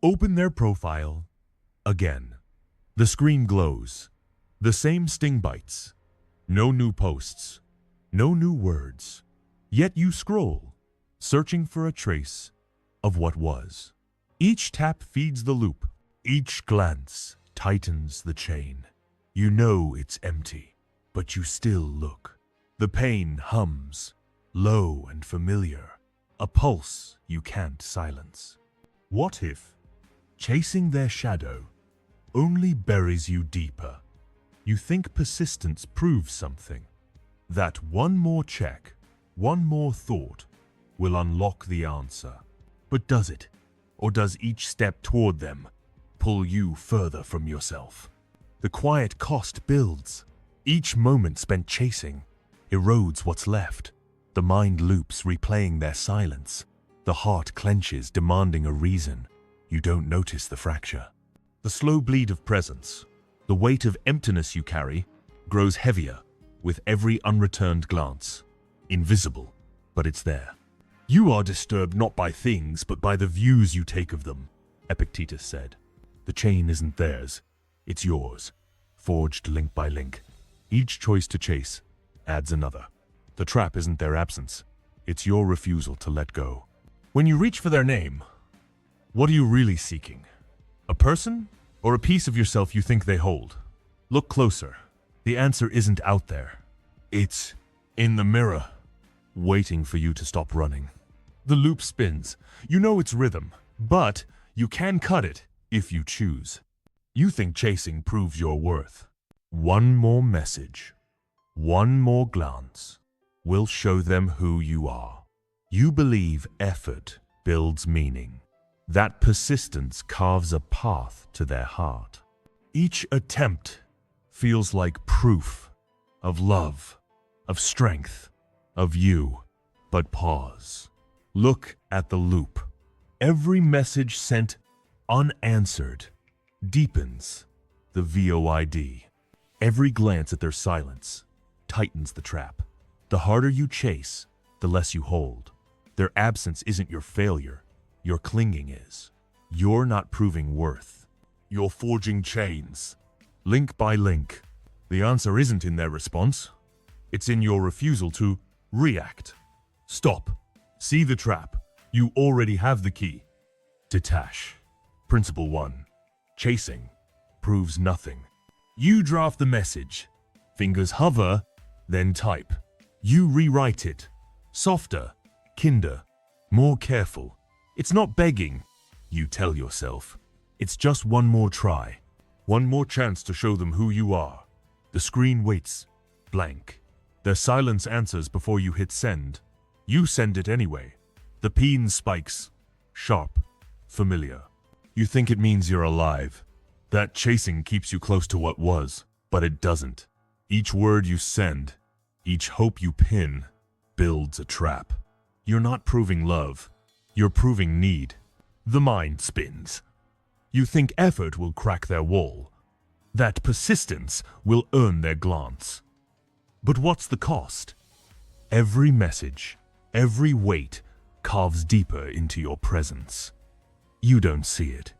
Open their profile. Again. The screen glows. The same sting bites. No new posts. No new words. Yet you scroll, searching for a trace of what was. Each tap feeds the loop. Each glance tightens the chain. You know it's empty, but you still look. The pain hums, low and familiar, a pulse you can't silence. What if chasing their shadow only buries you deeper? You think persistence proves something. That one more check, one more thought, will unlock the answer. But does it? Or does each step toward them pull you further from yourself? The quiet cost builds. Each moment spent chasing erodes what's left. The mind loops, replaying their silence. The heart clenches, demanding a reason. You don't notice the fracture. The slow bleed of presence, the weight of emptiness you carry, grows heavier with every unreturned glance. Invisible, but it's there. You are disturbed not by things, but by the views you take of them, Epictetus said. The chain isn't theirs, it's yours, forged link by link. Each choice to chase adds another. The trap isn't their absence, it's your refusal to let go. When you reach for their name, what are you really seeking? A person or a piece of yourself you think they hold? Look closer. The answer isn't out there. It's in the mirror, waiting for you to stop running. The loop spins. You know its rhythm, but you can cut it if you choose. You think chasing proves your worth. One more message, one more glance will show them who you are. You believe effort builds meaning. That persistence carves a path to their heart. Each attempt feels like proof of love, of strength, of you. But pause. Look at the loop. Every message sent unanswered deepens the void. Every glance at their silence tightens the trap. The harder you chase, the less you hold. Their absence isn't your failure. Your clinging is. You're not proving worth. You're forging chains, link by link. The answer isn't in their response. It's in your refusal to react. Stop. See the trap. You already have the key. Detach. Principle 1. Chasing proves nothing. You draft the message. Fingers hover, then type. You rewrite it. Softer, kinder, more careful. It's not begging, you tell yourself. It's just one more try. One more chance to show them who you are. The screen waits, blank. Their silence answers before you hit send. You send it anyway. The peen spikes, sharp, familiar. You think it means you're alive. That chasing keeps you close to what was, but it doesn't. Each word you send, each hope you pin, builds a trap. You're not proving love. You're proving need. The mind spins. You think effort will crack their wall. That persistence will earn their glance. But what's the cost? Every message, every weight carves deeper into your presence. You don't see it.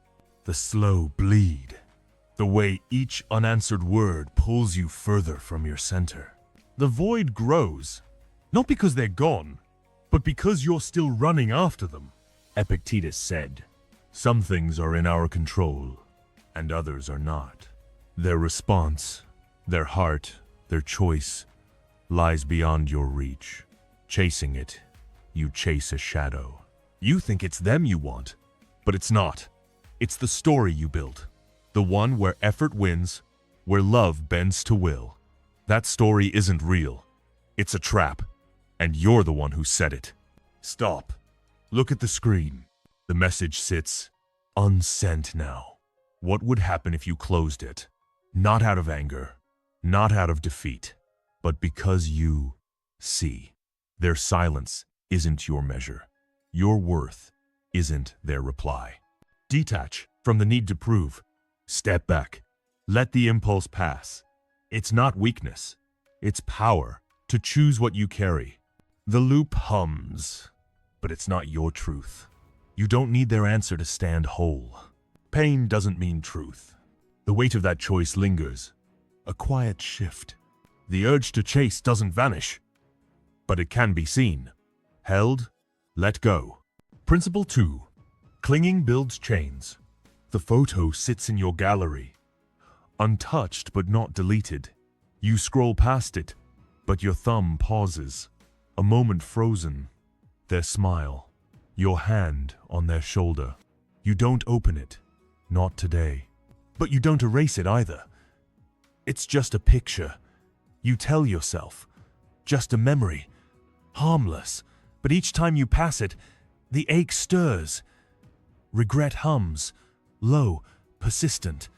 The slow bleed. The way each unanswered word pulls you further from your center. The void grows, not because they're gone, but because you're still running after them. Epictetus said, some things are in our control, and others are not. Their response, their heart, their choice, lies beyond your reach. Chasing it, you chase a shadow. You think it's them you want, but it's not. It's the story you built. The one where effort wins, where love bends to will. That story isn't real. It's a trap, and you're the one who set it. Stop. Look at the screen. The message sits unsent now. What would happen if you closed it? Not out of anger, not out of defeat, but because you see. Their silence isn't your measure. Your worth isn't their reply. Detach from the need to prove. Step back. Let the impulse pass. It's not weakness. It's power to choose what you carry. The loop hums, but it's not your truth. You don't need their answer to stand whole. Pain doesn't mean truth. The weight of that choice lingers. A quiet shift. The urge to chase doesn't vanish, but it can be seen. Held, let go. Principle 2. Clinging builds chains. The photo sits in your gallery, untouched but not deleted. You scroll past it, but your thumb pauses. A moment frozen. Their smile. Your hand on their shoulder. You don't open it. Not today. But you don't erase it either. It's just a picture. You tell yourself. Just a memory. Harmless. But each time you pass it, the ache stirs. Regret hums. Low. Persistent.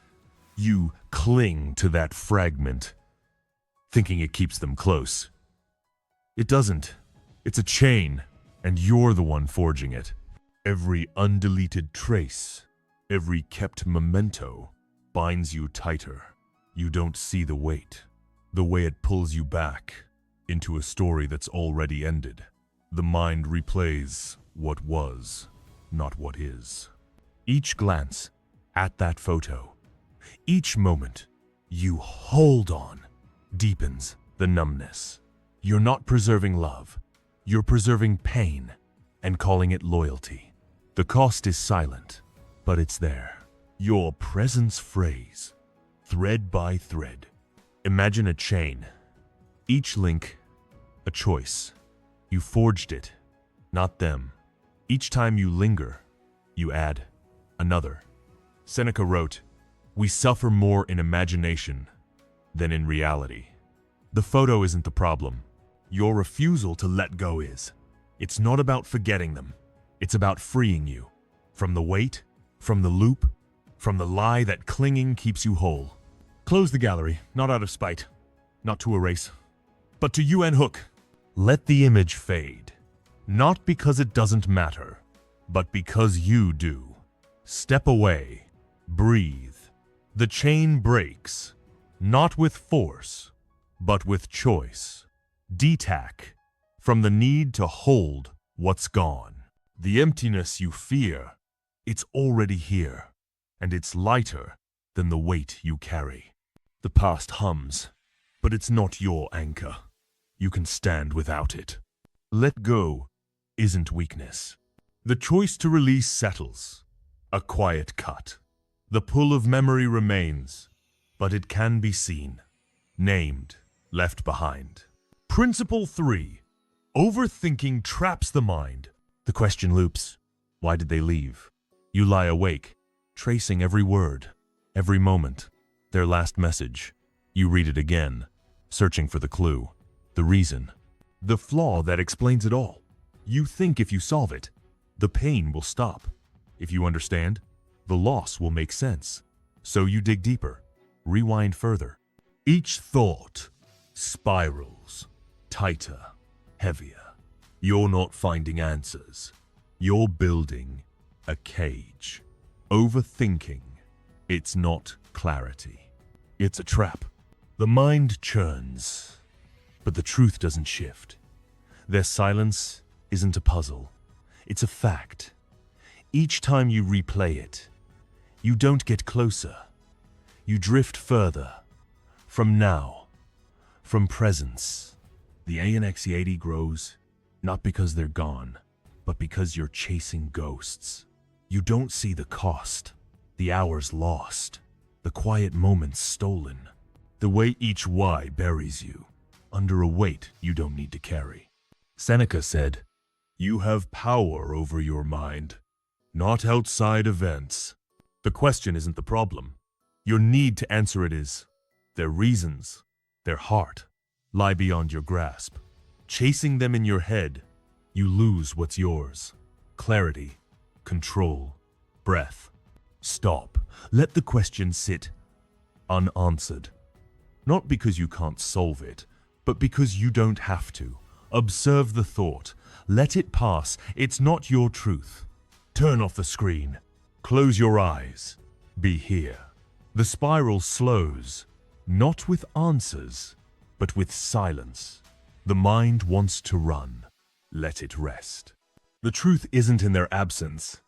You cling to that fragment, thinking it keeps them close. It doesn't. It's a chain, and you're the one forging it. Every undeleted trace, every kept memento, binds you tighter. You don't see the weight, the way it pulls you back into a story that's already ended. The mind replays what was, not what is. Each glance at that photo, each moment you hold on, deepens the numbness. You're not preserving love, you're preserving pain and calling it loyalty. The cost is silent, but it's there. Your presence phrase, thread by thread. Imagine a chain. Each link, a choice. You forged it, not them. Each time you linger, you add another. Seneca wrote, "We suffer more in imagination than in reality." The photo isn't the problem. Your refusal to let go is. It's not about forgetting them. It's about freeing you from the weight, from the loop, from the lie that clinging keeps you whole. Close the gallery, not out of spite, not to erase, but to unhook. Let the image fade, not because it doesn't matter, but because you do. Step away, breathe. The chain breaks, not with force, but with choice. Detach from the need to hold what's gone. The emptiness you fear, it's already here, and it's lighter than the weight you carry. The past hums, but it's not your anchor. You can stand without it. Let go isn't weakness. The choice to release settles. A quiet cut. The pull of memory remains, but it can be seen. Named, left behind. Principle 3. Overthinking traps the mind. The question loops. Why did they leave? You lie awake, tracing every word, every moment, their last message. You read it again, searching for the clue, the reason, the flaw that explains it all. You think if you solve it, the pain will stop. If you understand, the loss will make sense. So you dig deeper, rewind further. Each thought spirals, tighter, heavier. You're not finding answers. You're building a cage. Overthinking, it's not clarity. It's a trap. The mind churns, but the truth doesn't shift. Their silence isn't a puzzle. It's a fact. Each time you replay it, you don't get closer. You drift further. From now, from presence. The anxiety grows, not because they're gone, but because you're chasing ghosts. You don't see the cost, the hours lost, the quiet moments stolen, the way each why buries you under a weight you don't need to carry. Seneca said, "You have power over your mind, not outside events." The question isn't the problem. Your need to answer it is. Their reasons, their heart, lie beyond your grasp. Chasing them in your head, you lose what's yours. Clarity, control, breath. Stop. Let the question sit unanswered. Not because you can't solve it, but because you don't have to. Observe the thought. Let it pass. It's not your truth. Turn off the screen. Close your eyes. Be here. The spiral slows, not with answers, but with silence. The mind wants to run. Let it rest. The truth isn't in their absence.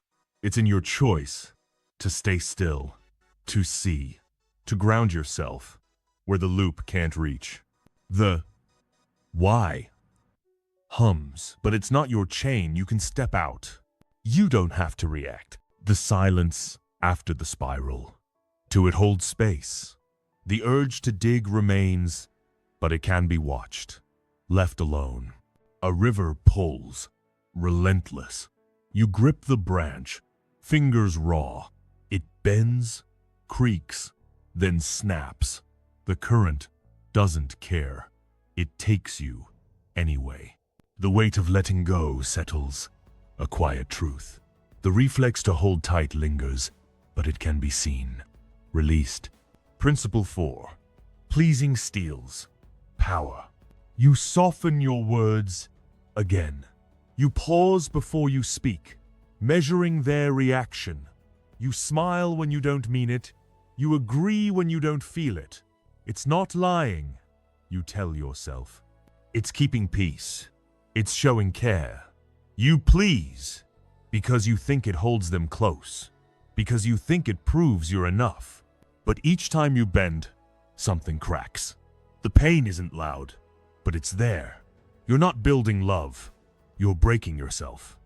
It's in your choice to stay still, to see, to ground yourself where the loop can't reach. The why hums, but it's not your chain. You can step out. You don't have to react. The silence after the spiral. To it holds space. The urge to dig remains, but it can be watched. Left alone. A river pulls, relentless. You grip the branch, fingers raw. It bends, creaks, then snaps. The current doesn't care. It takes you anyway. The weight of letting go settles, a quiet truth. The reflex to hold tight lingers, but it can be seen. Released. Principle 4. Pleasing steals power. You soften your words again. You pause before you speak, measuring their reaction. You smile when you don't mean it. You agree when you don't feel it. It's not lying, you tell yourself. It's keeping peace. It's showing care. You please because you think it holds them close, because you think it proves you're enough. But each time you bend, something cracks. The pain isn't loud, but it's there. You're not building love. You're breaking yourself.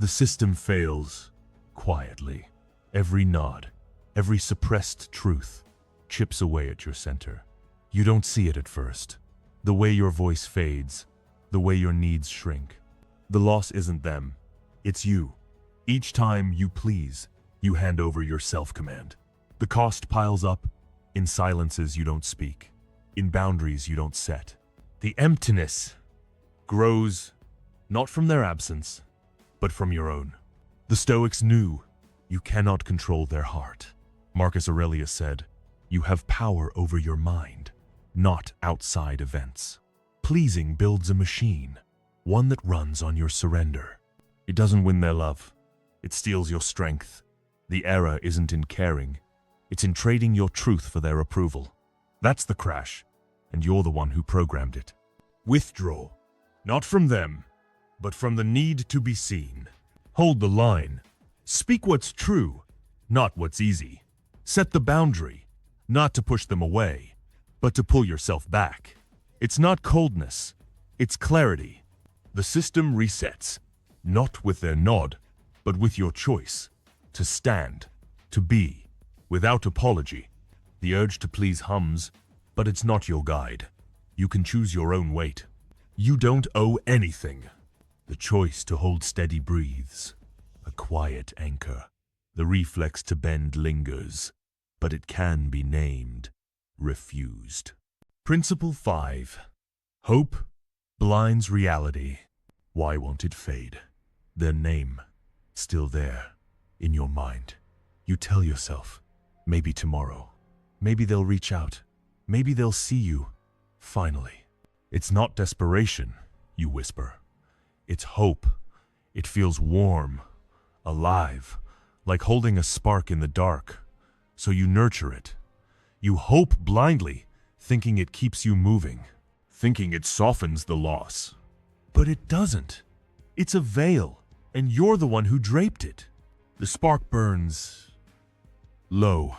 The system fails quietly. Every nod, every suppressed truth chips away at your center. You don't see it at first. The way your voice fades, the way your needs shrink. The loss isn't them, it's you. Each time you please, you hand over your self-command. The cost piles up in silences you don't speak, in boundaries you don't set. The emptiness grows not from their absence, but from your own. The Stoics knew you cannot control their heart. Marcus Aurelius said, "You have power over your mind, not outside events." Pleasing builds a machine, one that runs on your surrender. It doesn't win their love. It steals your strength. The error isn't in caring. It's in trading your truth for their approval. That's the crash, and you're the one who programmed it. Withdraw, not from them, but from the need to be seen. Hold the line. Speak what's true, not what's easy. Set the boundary, not to push them away, but to pull yourself back. It's not coldness, it's clarity. The system resets, not with their nod, but with your choice. To stand, to be, without apology. The urge to please hums, but it's not your guide. You can choose your own weight. You don't owe anything. The choice to hold steady breathes. A quiet anchor. The reflex to bend lingers, but it can be named, refused. Principle 5. Hope blinds reality. Why won't it fade? Their name, still there, in your mind. You tell yourself, maybe tomorrow. Maybe they'll reach out. Maybe they'll see you. Finally. It's not desperation, you whisper. It's hope. It feels warm, alive, like holding a spark in the dark. So you nurture it. You hope blindly, thinking it keeps you moving, thinking it softens the loss. But it doesn't. It's a veil, and you're the one who draped it. The spark burns low,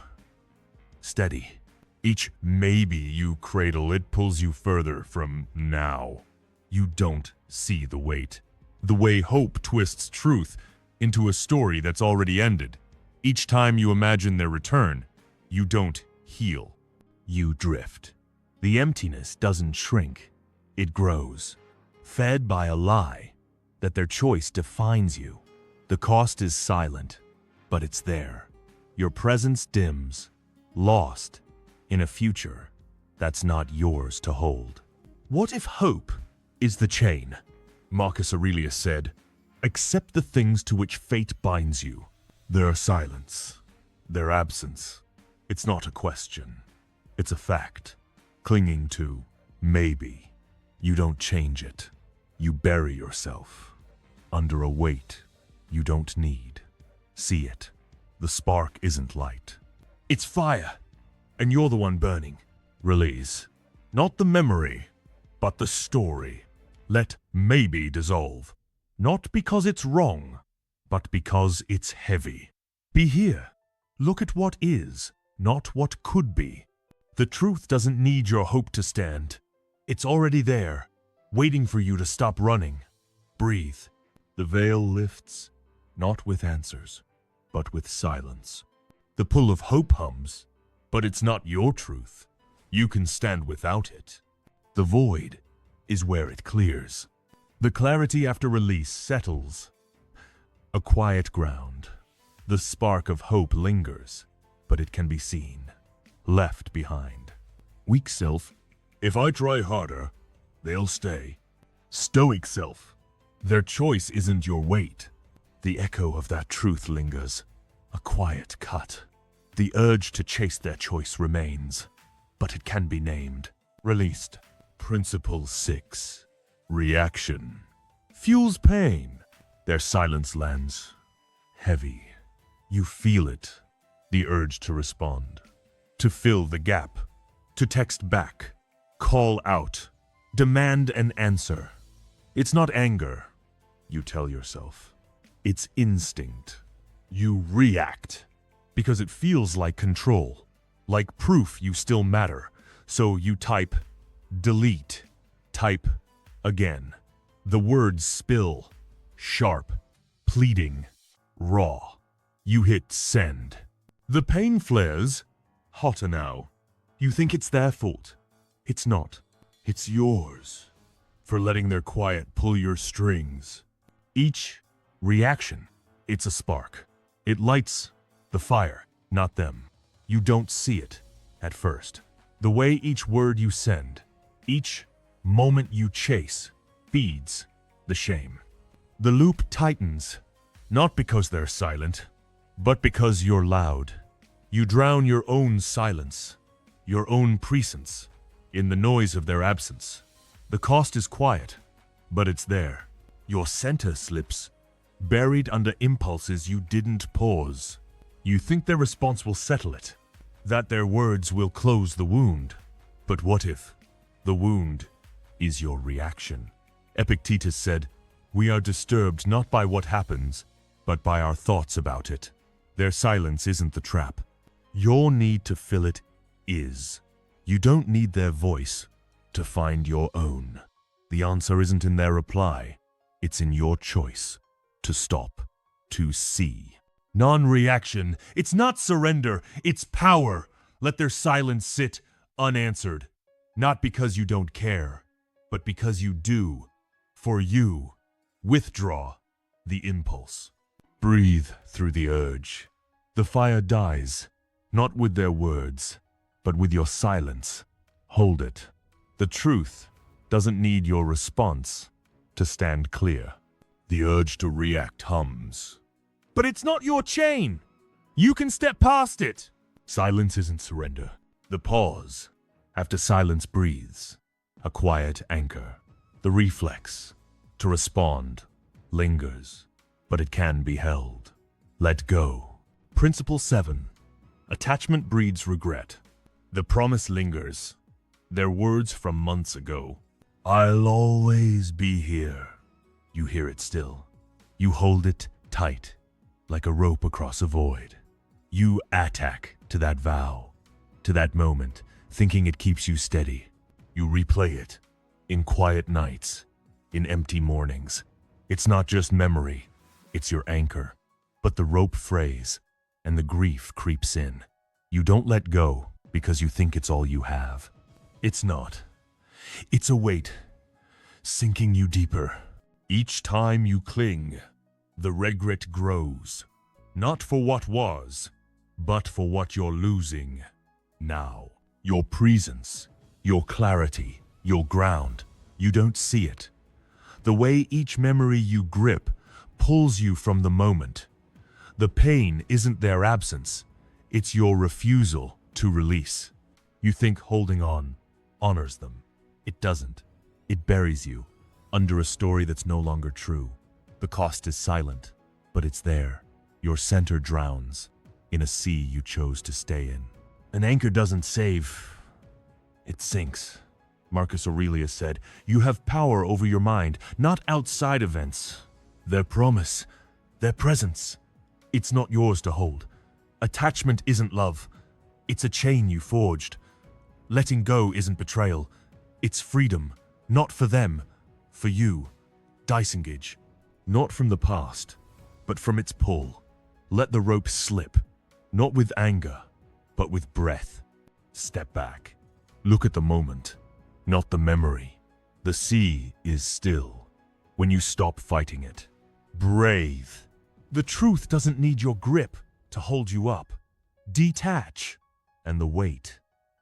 steady. Each maybe you cradle, it pulls you further from now. You don't see the weight. The way hope twists truth into a story that's already ended. Each time you imagine their return, you don't heal. You drift. The emptiness doesn't shrink. It grows, fed by a lie that their choice defines you. The cost is silent, but it's there. Your presence dims, lost in a future that's not yours to hold. What if hope is the chain? Marcus Aurelius said, accept the things to which fate binds you. Their silence, their absence. It's not a question. It's a fact. Clinging to maybe. You don't change it. You bury yourself under a weight you don't need. See it. The spark isn't light. It's fire, and you're the one burning. Release. Not the memory, but the story. Let maybe dissolve. Not because it's wrong, but because it's heavy. Be here. Look at what is, not what could be. The truth doesn't need your hope to stand. It's already there, waiting for you to stop running. Breathe. The veil lifts, not with answers, but with silence. The pull of hope hums, but it's not your truth. You can stand without it. The void is where it clears. The clarity after release settles. A quiet ground. The spark of hope lingers, but it can be seen, left behind. Weak self, if I try harder, they'll stay. Stoic self, their choice isn't your weight. The echo of that truth lingers, a quiet cut. The urge to chase their choice remains, but it can be named, released. Principle 6. Reaction. Fuels pain. Their silence lands heavy. You feel it, the urge to respond, to fill the gap, to text back, call out, demand an answer. It's not anger, you tell yourself. It's instinct. You react because it feels like control, like proof you still matter. So you type, delete, type again. The words spill, sharp, pleading, raw. You hit send. The pain flares, hotter now. You think it's their fault. It's not. It's yours. For letting their quiet pull your strings. Each reaction, it's a spark. It lights the fire, not them. You don't see it at first. The way each word you send, each moment you chase, feeds the shame. The loop tightens, not because they're silent, but because you're loud. You drown your own silence, your own presence, in the noise of their absence. The cost is quiet, but it's there. Your center slips, buried under impulses you didn't pause. You think their response will settle it, that their words will close the wound. But what if the wound is your reaction? Epictetus said, "We are disturbed not by what happens, but by our thoughts about it." Their silence isn't the trap. Your need to fill it is. You don't need their voice to find your own. The answer isn't in their reply. It's in your choice to stop, to see. Non-reaction, it's not surrender, it's power. Let their silence sit unanswered. Not because you don't care, but because you do. For you, withdraw the impulse. Breathe through the urge. The fire dies, not with their words, but with your silence. Hold it. The truth doesn't need your response to stand clear. The urge to react hums. But it's not your chain. You can step past it. Silence isn't surrender. The pause, after silence breathes, a quiet anchor. The reflex, to respond, lingers, but it can be held. Let go. Principle 7. Attachment breeds regret. The promise lingers. Their words from months ago. I'll always be here. You hear it still. You hold it tight, like a rope across a void. You attack to that vow, to that moment, thinking it keeps you steady. You replay it, in quiet nights, in empty mornings. It's not just memory, it's your anchor. But the rope frays, and the grief creeps in. You don't let go because you think it's all you have. It's not. It's a weight, sinking you deeper. Each time you cling, the regret grows. Not for what was, but for what you're losing now. Your presence, your clarity, your ground. You don't see it. The way each memory you grip pulls you from the moment. The pain isn't their absence, it's your refusal to release. You think holding on honors them. It doesn't. It buries you under a story that's no longer true. The cost is silent, but it's there. Your center drowns in a sea you chose to stay in. An anchor doesn't save, it sinks. Marcus Aurelius said, "You have power over your mind, not outside events. Their promise, their presence, it's not yours to hold. Attachment isn't love. It's a chain you forged. Letting go isn't betrayal. It's freedom. Not for them. For you. Disengage. Not from the past, but from its pull. Let the rope slip. Not with anger, but with breath. Step back. Look at the moment, not the memory. The sea is still when you stop fighting it. Breathe. The truth doesn't need your grip to hold you up. Detach, and the weight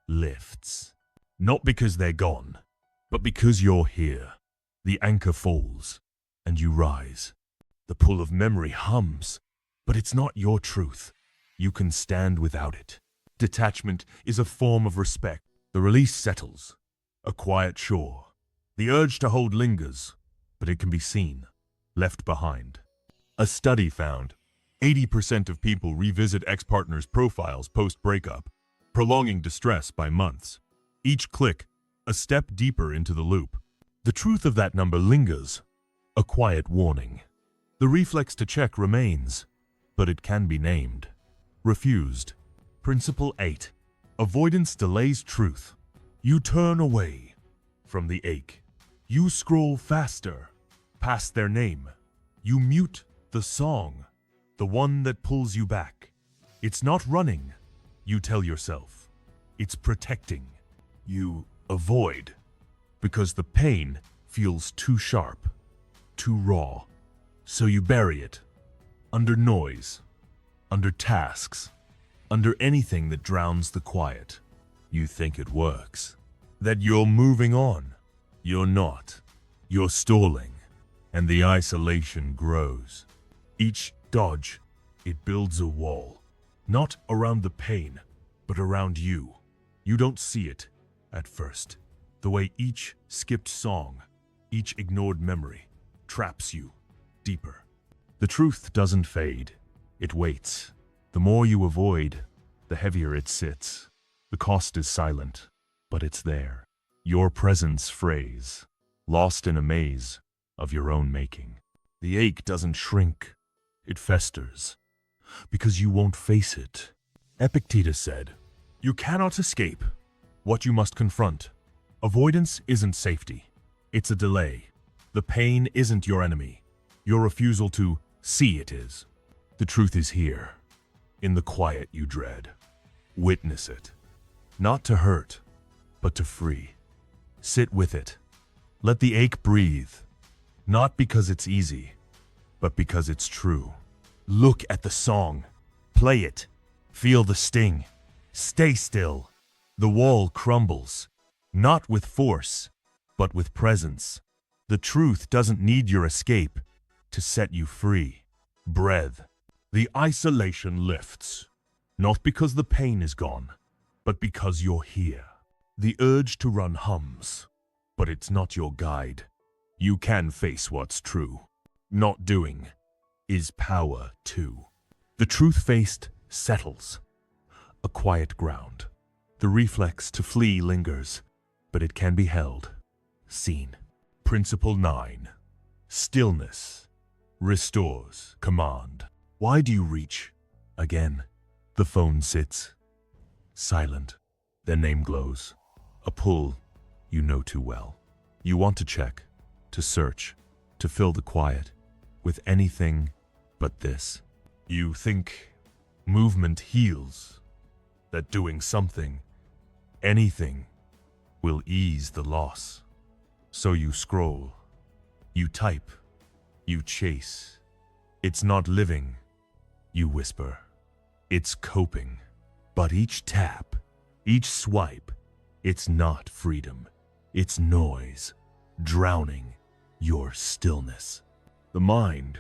lifts. Not because they're gone, but because you're here. The anchor falls, and you rise. The pull of memory hums, but it's not your truth. You can stand without it. Detachment is a form of respect. The release settles, a quiet shore. The urge to hold lingers, but it can be seen, left behind. A study found 80% of people revisit ex-partners' profiles post-breakup, prolonging distress by months. Each click, a step deeper into the loop. The truth of that number lingers, a quiet warning. The reflex to check remains, but it can be named. Refused. Principle 8. Avoidance delays truth. You turn away from the ache. You scroll faster, past their name. You mute the song, the one that pulls you back. It's not running, you tell yourself. It's protecting. You avoid because the pain feels too sharp, too raw. So you bury it under noise, under tasks, under anything that drowns the quiet. You think it works, that you're moving on. You're not. You're stalling, and the isolation grows. Each dodge, it builds a wall, not around the pain, but around you. You don't see it at first, the way each skipped song, each ignored memory, traps you deeper. The truth doesn't fade, it waits. The more you avoid, the heavier it sits. The cost is silent, but it's there. Your presence frays, lost in a maze of your own making. The ache doesn't shrink, it festers, because you won't face it. Epictetus said, "You cannot escape what you must confront." Avoidance isn't safety, it's a delay. The pain isn't your enemy. Your refusal to see it is. The truth is here, in the quiet you dread. Witness it, not to hurt, but to free. Sit with it. Let the ache breathe, not because it's easy, but because it's true. Look at the song, play it, feel the sting. Stay still. The wall crumbles, not with force, but with presence. The truth doesn't need your escape to set you free. Breathe. The isolation lifts, not because the pain is gone, but because you're here. The urge to run hums, but it's not your guide. You can face what's true. Not doing is power too. The truth faced settles, a quiet ground. The reflex to flee lingers, but it can be held, seen. Principle 9. Stillness restores command. Why do you reach? Again, the phone sits, silent. Their name glows, a pull you know too well. You want to check, to search, to fill the quiet with anything but this. You think movement heals, that doing something, anything, will ease the loss. So you scroll, you type, you chase. It's not living, you whisper. It's coping. But each tap, each swipe, it's not freedom. It's noise, drowning your stillness. The mind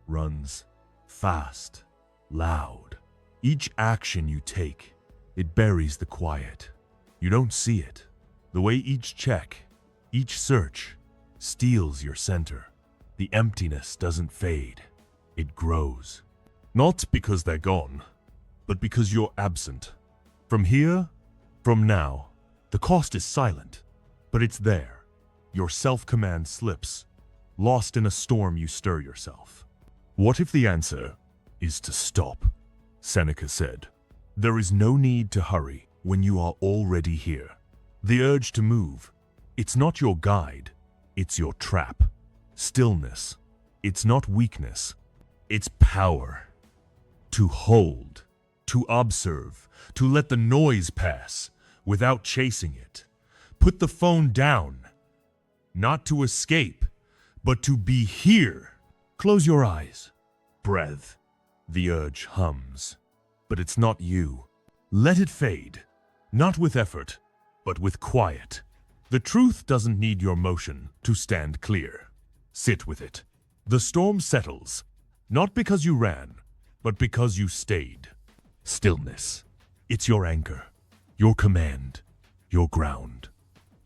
runs fast, loud. Each action you take, it buries the quiet. You don't see it. The way each check, each search, steals your center. The emptiness doesn't fade. It grows. Not because they're gone, but because you're absent. From here, from now, the cost is silent, but it's there. Your self-command slips, lost in a storm you stir yourself. What if the answer is to stop? Seneca said. There is no need to hurry when you are already here. The urge to move, it's not your guide, it's your trap. Stillness, it's not weakness, it's power. To hold, to observe, to let the noise pass without chasing it. Put the phone down, not to escape, but to be here. Close your eyes. Breath. The urge hums, but it's not you. Let it fade, not with effort, but with quiet. The truth doesn't need your motion to stand clear. Sit with it. The storm settles, not because you ran, but because you stayed. Stillness. It's your anchor, your command, your ground.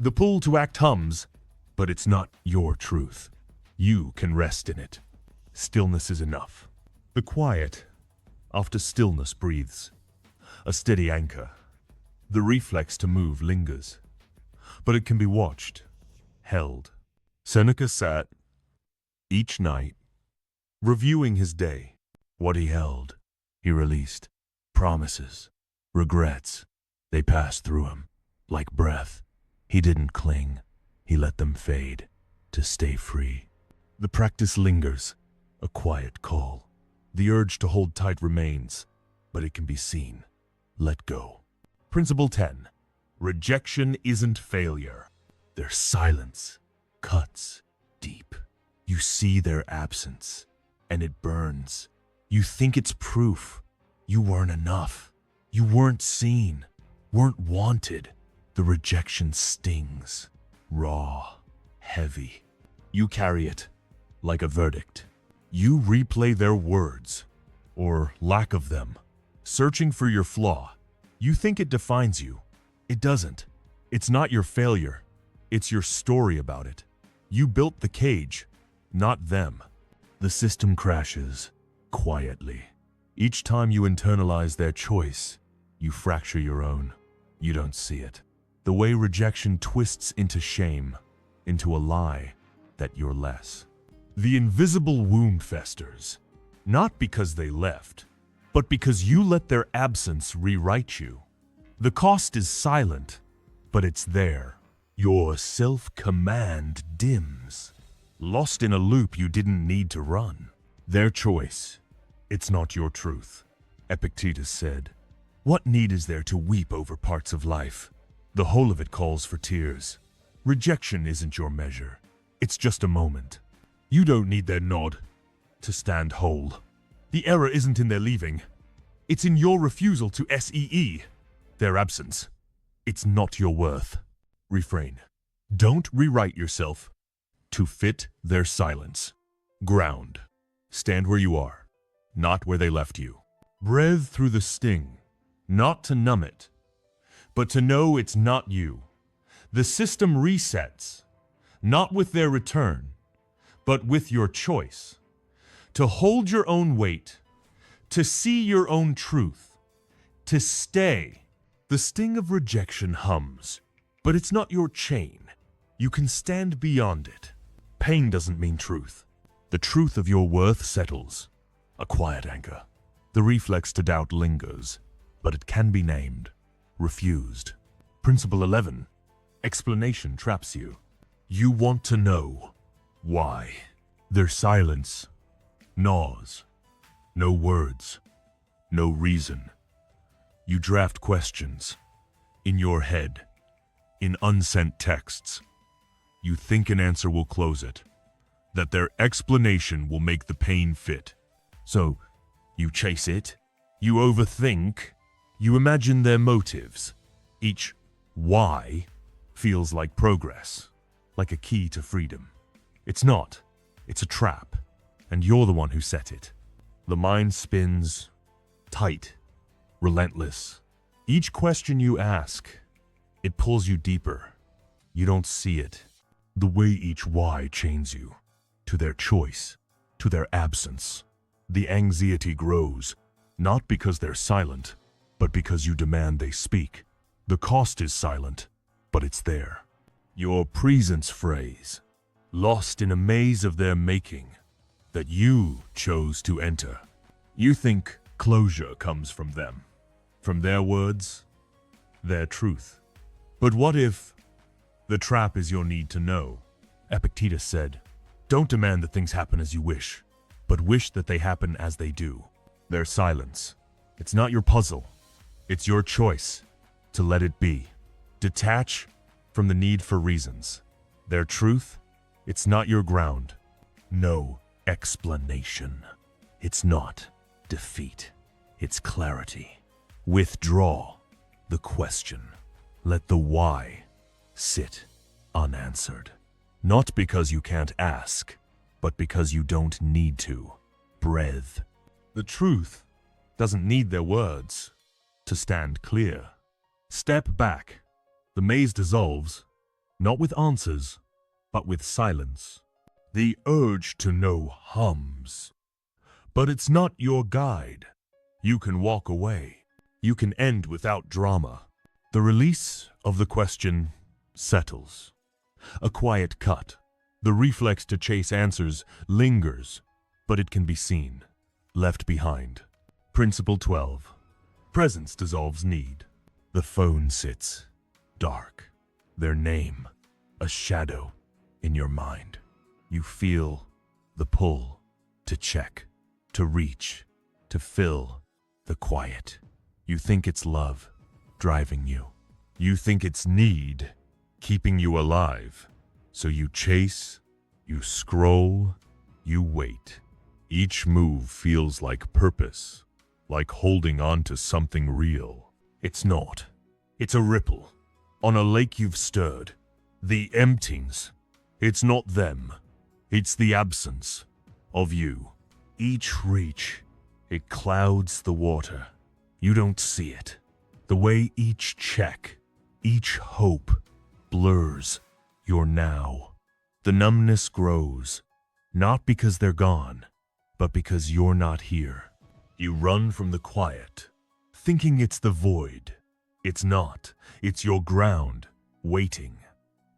The pull to act hums, but it's not your truth. You can rest in it. Stillness is enough. The quiet, after stillness, breathes. A steady anchor. The reflex to move lingers, but it can be watched, held. Seneca sat, each night, reviewing his day. What he held, he released. Promises, regrets, they passed through him, like breath. He didn't cling, he let them fade, to stay free. The practice lingers, a quiet call. The urge to hold tight remains, but it can be seen. Let go. Principle 10. Rejection isn't failure. Their silence cuts deep. You see their absence, and it burns. You think it's proof. You weren't enough. You weren't seen, weren't wanted. The rejection stings, raw, heavy. You carry it like a verdict. You replay their words, or lack of them, searching for your flaw. You think it defines you. It doesn't. It's not your failure. It's your story about it. You built the cage, not them. The system crashes quietly. Each time you internalize their choice, you fracture your own. You don't see it. The way rejection twists into shame, into a lie that you're less. The invisible wound festers, not because they left, but because you let their absence rewrite you. The cost is silent, but it's there. Your self-command dims, lost in a loop you didn't need to run. Their choice, it's not your truth. Epictetus said, "What need is there to weep over parts of life? The whole of it calls for tears." Rejection isn't your measure. It's just a moment. You don't need their nod to stand whole. The error isn't in their leaving. It's in your refusal to SEE. Their absence. It's not your worth. Refrain. Don't rewrite yourself to fit their silence. Ground. Stand where you are, not where they left you. Breathe through the sting, not to numb it, but to know it's not you. The system resets, not with their return, but with your choice. To hold your own weight, to see your own truth, to stay. The sting of rejection hums, but it's not your chain. You can stand beyond it. Pain doesn't mean truth. The truth of your worth settles. A quiet anchor. The reflex to doubt lingers, but it can be named. Refused. Principle 11. Explanation traps you. You want to know why. Their silence gnaws. No words. No reason. You draft questions. In your head. In unsent texts. You think an answer will close it. That their explanation will make the pain fit. So, you chase it. You overthink. You imagine their motives. Each why feels like progress, like a key to freedom. It's not. It's a trap, and you're the one who set it. The mind spins, tight, relentless. Each question you ask, it pulls you deeper. You don't see it. The way each why chains you, to their choice, to their absence. The anxiety grows, not because they're silent, but because you demand they speak. The cost is silent, but it's there. Your presence phrase, lost in a maze of their making, that you chose to enter. You think Closure comes from them, from their words, their truth. But what if the trap is your need to know? Epictetus said, "Don't demand that things happen as you wish, but wish that they happen as they do." Their silence. It's not your puzzle. It's your choice to let it be. Detach from the need for reasons. Their truth. It's not your ground. No explanation. It's not defeat. It's clarity. Withdraw the question. Let the why sit unanswered. Not because you can't ask, but because you don't need to. Breathe. The truth doesn't need their words to stand clear. Step back. The maze dissolves, not with answers, but with silence. The urge to know hums. But it's not your guide. You can walk away. You can end without drama. The release of the question settles. A quiet cut. The reflex to chase answers lingers, but it can be seen. Left behind. Principle 12. Presence dissolves need. The phone sits dark. Their name, a shadow in your mind. You feel the pull to check, to reach, to fill the quiet. You think it's love driving you. You think it's need keeping you alive. So you chase, you scroll, you wait. Each move feels like purpose, like holding on to something real. It's not. It's a ripple on a lake you've stirred. The emptings. It's not them. It's the absence of you. Each reach, it clouds the water. You don't see it. The way each check, each hope blurs your now. The numbness grows, not because they're gone, but because you're not here. You run from the quiet, thinking it's the void. It's not. It's your ground, waiting.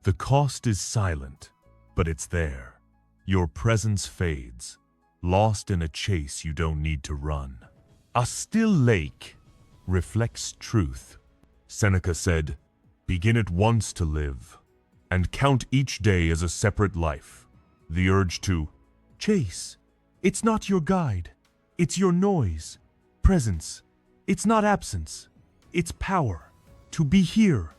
The cost is silent, but it's there. Your presence fades, lost in a chase you don't need to run. A still lake reflects truth. Seneca said, "Begin at once to live, and count each day as a separate life." The urge to chase. It's not your guide. It's your noise. Presence. It's not absence. It's power. To be here.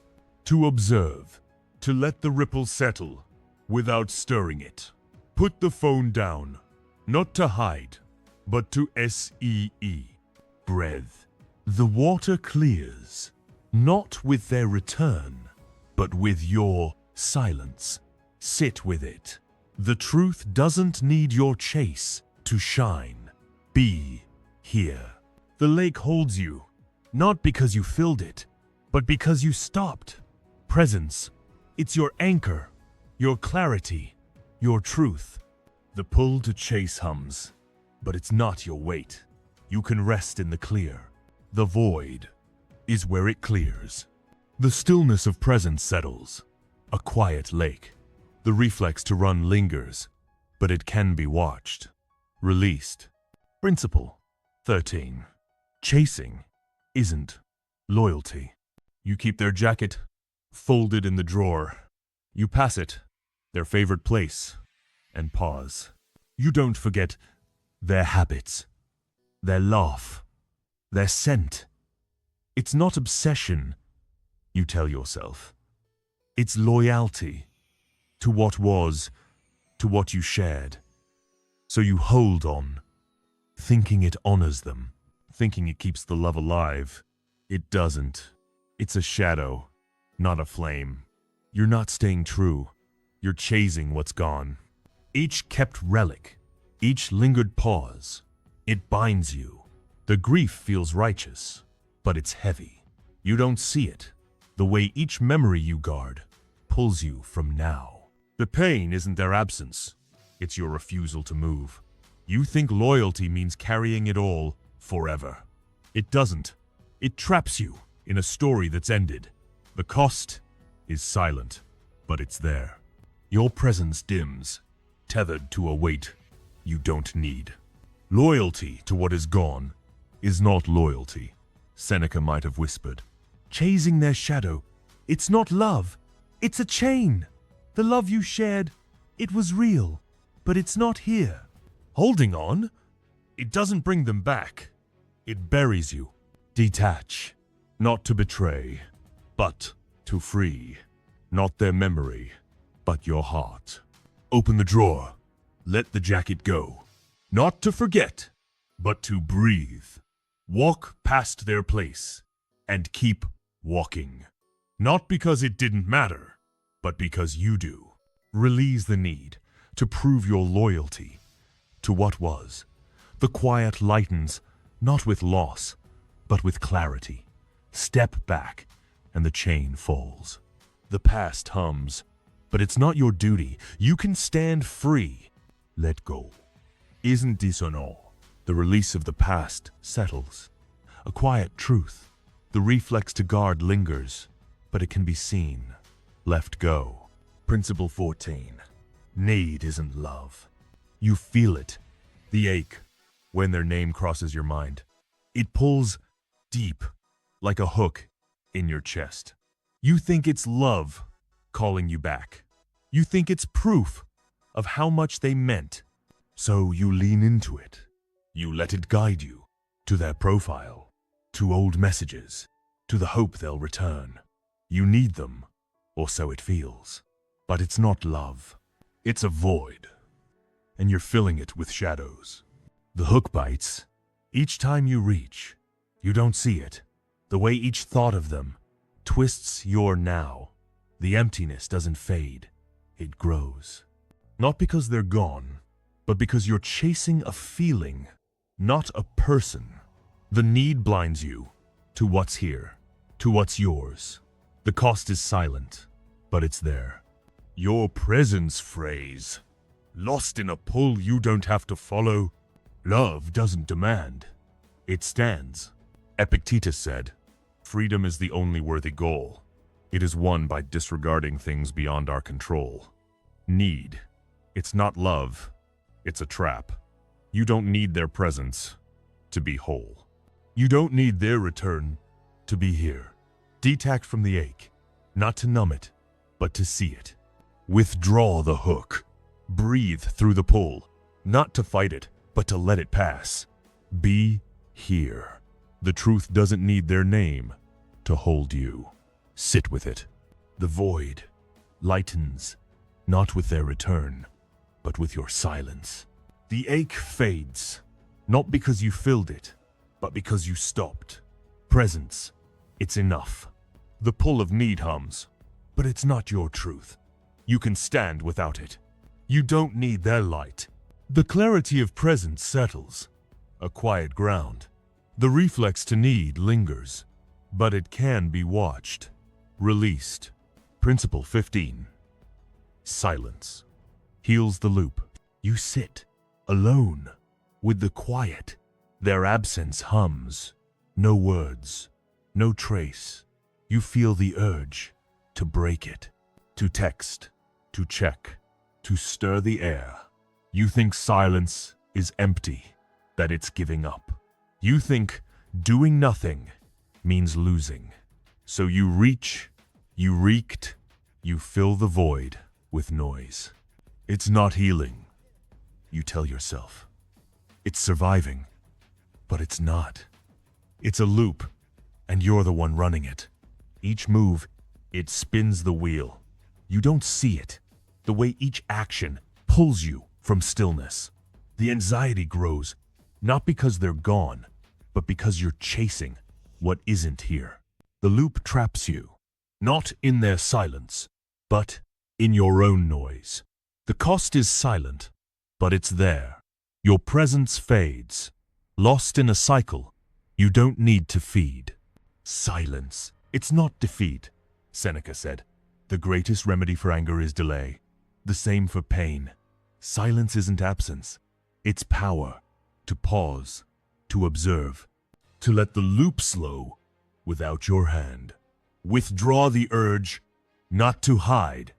To observe. To let the ripple settle without stirring it. Put the phone down. Not to hide, but to see. Breathe. The water clears. Not with their return, but with your silence. Sit with it. The truth doesn't need your chase to shine. Be here. The lake holds you, not because you filled it, but because you stopped. Presence. It's your anchor, your clarity, your truth. The pull to chase hums, but it's not your weight. You can rest in the clear. The void is where it clears. The stillness of presence settles. A quiet lake. The reflex to run lingers, but it can be watched. Released. Principle 13. Chasing isn't loyalty. You keep their jacket folded in the drawer. You pass it, their favorite place, and pause. You don't forget their habits, their laugh, their scent. It's not obsession, you tell yourself. It's loyalty to what was, to what you shared. So you hold on, thinking it honors them, thinking it keeps the love alive. It doesn't. It's a shadow, not a flame. You're not staying true. You're chasing what's gone. Each kept relic, each lingered pause, it binds you. The grief feels righteous, but it's heavy. You don't see it. The way each memory you guard pulls you from now. The pain isn't their absence. It's your refusal to move. You think loyalty means carrying it all forever. It doesn't. It traps you in a story that's ended. The cost is silent, but it's there. Your presence dims, tethered to a weight you don't need. Loyalty to what is gone is not loyalty, Seneca might have whispered. Chasing their shadow, it's not love, it's a chain. The love you shared, it was real, but it's not here. Holding on, it doesn't bring them back. It buries you. Detach, not to betray, but to free. Not their memory, but your heart. Open the drawer. Let the jacket go. Not to forget, but to breathe. Walk past their place and keep walking. Not because it didn't matter, but because you do. Release the need to prove your loyalty to what was. The quiet lightens, not with loss, but with clarity. Step back, and the chain falls. The past hums, but it's not your duty. You can stand free. Let go. Isn't dissonant. The release of the past settles. A quiet truth. The reflex to guard lingers, but it can be seen. Left go. Principle 14. Need isn't love. You feel it. The ache. When their name crosses your mind. It pulls deep, like a hook in your chest. You think it's love calling you back. You think it's proof of how much they meant. So you lean into it. You let it guide you to their profile, to old messages, to the hope they'll return. You need them, or so it feels. But it's not love. It's a void. And you're filling it with shadows. The hook bites. Each time you reach, you don't see it. The way each thought of them twists your now. The emptiness doesn't fade. It grows. Not because they're gone, but because you're chasing a feeling, not a person. The need blinds you to what's here, to what's yours. The cost is silent, but it's there. Your presence phrase, lost in a pull you don't have to follow. Love doesn't demand. It stands. Epictetus said, freedom is the only worthy goal. It is won by disregarding things beyond our control. Need. It's not love. It's a trap. You don't need their presence to be whole. You don't need their return to be here. Detach from the ache, not to numb it, but to see it. Withdraw the hook. Breathe through the pull, not to fight it, but to let it pass. Be here. The truth doesn't need their name to hold you. Sit with it. The void lightens, not with their return, but with your silence. The ache fades, not because you filled it, but because you stopped. Presence, it's enough. The pull of need hums, but it's not your truth. You can stand without it. You don't need their light. The clarity of presence settles. A quiet ground. The reflex to need lingers, but it can be watched. Released. Principle 15. Silence heals the loop. You sit, alone, with the quiet. Their absence hums. No words, no trace. You feel the urge to break it, to text, to check, to stir the air. You think silence is empty, that it's giving up. You think doing nothing means losing. So you reach, you reeked, you fill the void with noise. It's not healing, you tell yourself. It's surviving, but it's not. It's a loop, and you're the one running it. Each move, it spins the wheel. You don't see it, the way each action pulls you from stillness. The anxiety grows, not because they're gone, but because you're chasing what isn't here. The loop traps you, not in their silence, but in your own noise. The cost is silent, but it's there. Your presence fades, lost in a cycle you don't need to feed. Silence. It's not defeat, Seneca said. The greatest remedy for anger is delay. The same for pain. Silence isn't absence. It's power. To pause, to observe, to let the loop slow without your hand. Withdraw the urge, not to hide,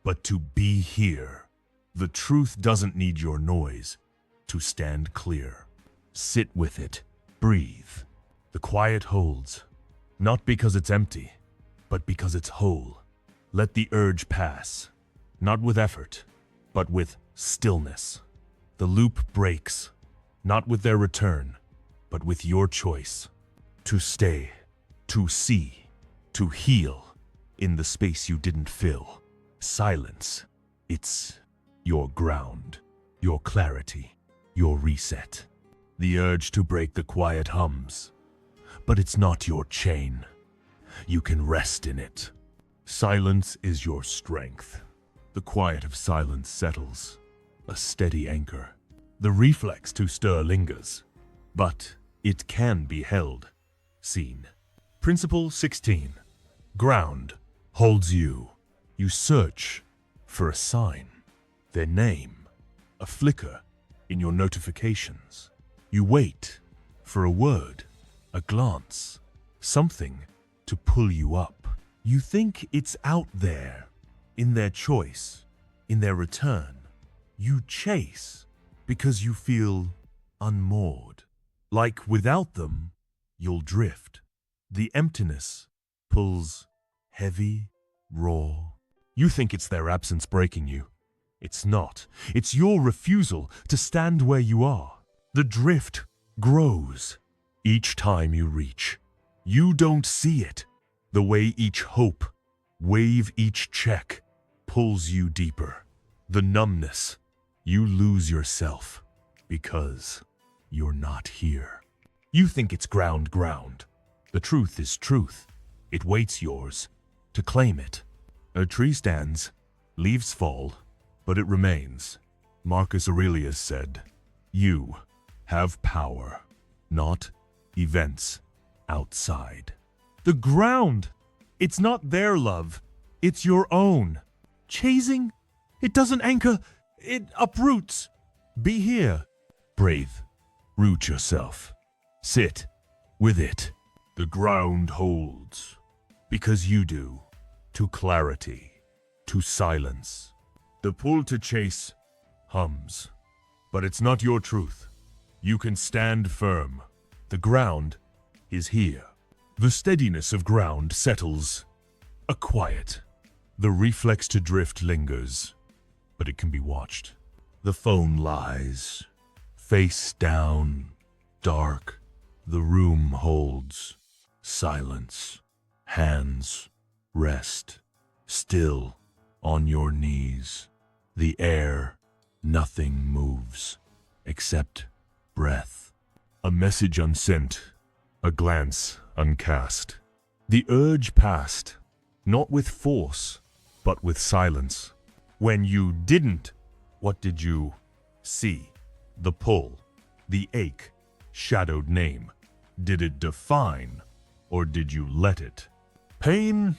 but to be here. The truth doesn't need your noise to stand clear. Sit with it. Breathe. The quiet holds, not because it's empty, but because it's whole. Let the urge pass, not with effort, but with stillness. The loop breaks, not with their return, but with your choice. To stay, to see, to heal in the space you didn't fill. Silence, it's your ground, your clarity, your reset. The urge to break the quiet hums, but it's not your chain. You can rest in it. Silence is your strength. The quiet of silence settles, a steady anchor. The reflex to stir lingers, but it can be held, seen. Principle 16. Ground holds you. You search for a sign, their name, a flicker in your notifications. You wait for a word, a glance, something to pull you up. You think it's out there, in their choice, in their return. You chase because you feel unmoored. Like without them, you'll drift. The emptiness pulls heavy, raw. You think it's their absence breaking you. It's not. It's your refusal to stand where you are. The drift grows each time you reach. You don't see it. The way each hope, wave each check, pulls you deeper. The numbness, you lose yourself because you're not here. You think it's ground. The truth is truth. It waits yours to claim it. A tree stands, leaves fall, but it remains. Marcus Aurelius said, "You have power, not events outside." The ground, it's not their love, it's your own. Chasing, it doesn't anchor, it uproots. Be here. Breathe. Root yourself. Sit with it. The ground holds, because you do, to clarity, to silence. The pull to chase hums, but it's not your truth. You can stand firm. The ground is here. The steadiness of ground settles, a quiet. The reflex to drift lingers, but it can be watched. The phone lies, face down, dark. The room holds silence. Hands rest, still on your knees. The air, nothing moves, except breath. A message unsent, a glance uncast. The urge passed, not with force, but with silence. When you didn't, what did you see? The pull, the ache, shadowed name. Did it define, or did you let it? Pain